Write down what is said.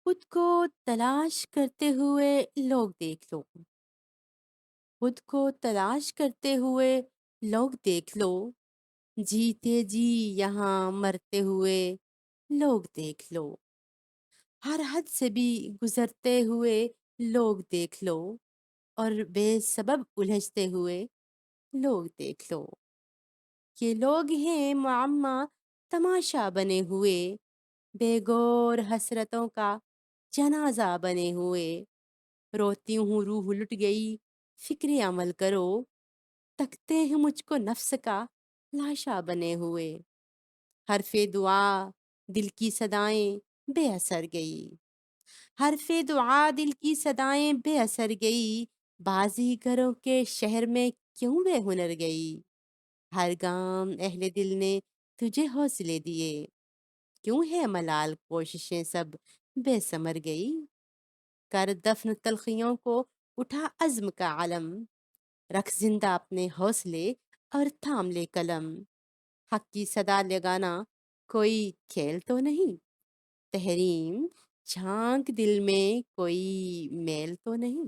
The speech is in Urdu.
خود کو تلاش کرتے ہوئے لوگ دیکھ لو، خود کو تلاش کرتے ہوئے لوگ دیکھ لو، جیتے جی یہاں مرتے ہوئے لوگ دیکھ لو، ہر حد سے بھی گزرتے ہوئے لوگ دیکھ لو، اور بے سبب الجھتے ہوئے لوگ دیکھ لو۔ یہ لوگ ہیں معمہ تماشا بنے ہوئے، بے گور حسرتوں کا جنازہ بنے ہوئے، روتی ہوں روح لٹ گئی فکر عمل کرو، تکتے ہیں مجھ کو نفس کا لاشا بنے ہوئے، حرف دعا دل کی صدائیں بے اثر گئی، حرف دعا دل کی صدائیں بے اثر گئی، بازی گروں کے شہر میں کیوں بے ہنر گئی، ہر گام اہل دل نے تجھے حوصلے دیے، کیوں ہے ملال کوششیں سب بے ثمر گئی، کر دفن تلخیوں کو اٹھا عزم کا علم، رکھ زندہ اپنے حوصلے اور تھام لے قلم، حق کی صدا لگانا کوئی کھیل تو نہیں، تحریم جھانک دل میں کوئی میل تو نہیں۔